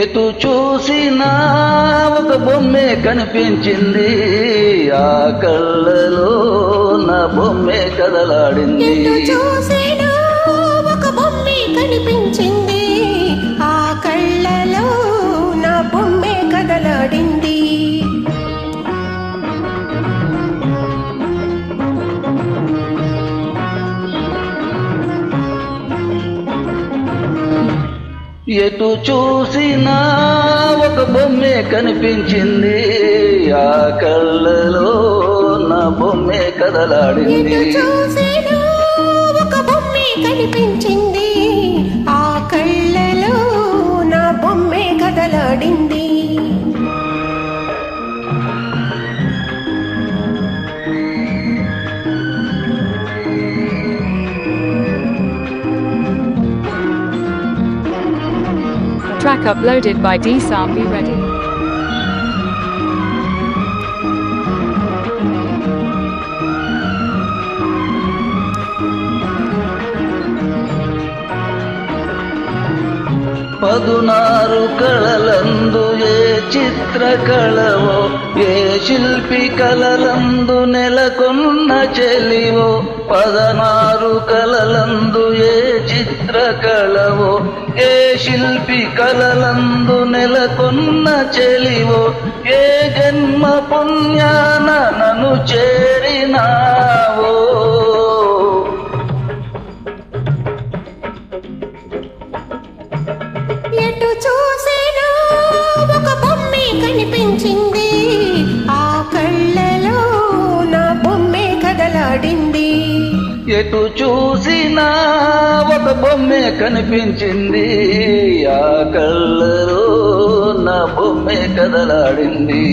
ఎటు చూసినా ఒక బొమ్మే కనిపించింది, ఆ కళ్ళలో నా బొమ్మే కదలాడింది. ఎటు చూసినా ఒక బొమ్మే కనిపించింది, ఆ కళ్ళలో నా బొమ్మే కదలాడింది. ఎటు చూసినా ఒక బొమ్మే కనిపించింది, ఆ కళ్ళలో నా బొమ్మే కదలాడింది. ఎటు చూసినా ఒక బొమ్మే కనిపించింది, ఆ కళ్ళలో నా బొమ్మే కదలాడింది. Track uploaded by D-Sam. Be ready. పదునారు కళలందు ఏ చిత్రకళవో, ఏ శిల్పి కళలందు నెలకొన్న చెలివో. 16 కళలందు ఏ చిత్రకళవో, ఏ శిల్పి కళలందు నెలకొన్న చెలివో. ఏ జన్మ పుణ్యాన నన్ను చేరినావో, ఎటు చూసినా ఒక బొమ్మే కనిపించింది, ఆ కళ్ళలో నా బొమ్మే కదలాడింది. ఎటు చూసినా ఒక బొమ్మే కనిపించింది, ఆ కళ్ళలో నా బొమ్మే కదలాడింది.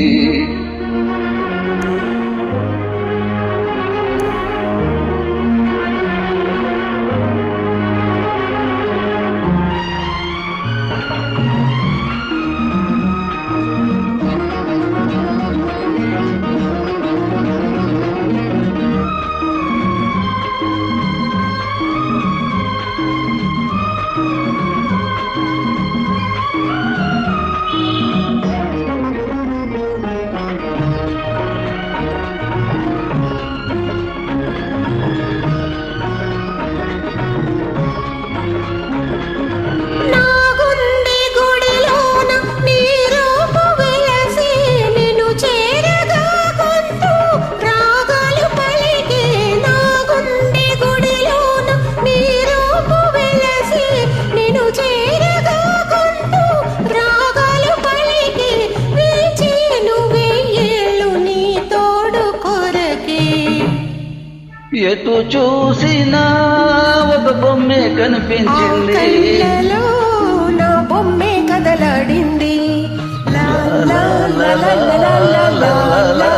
ఎటు చూసినా ఒక బొమ్మే కనిపించింది, కళ్ళలో నా బొమ్మే కదలాడింది. లా లా లా లా లా లా లా లా.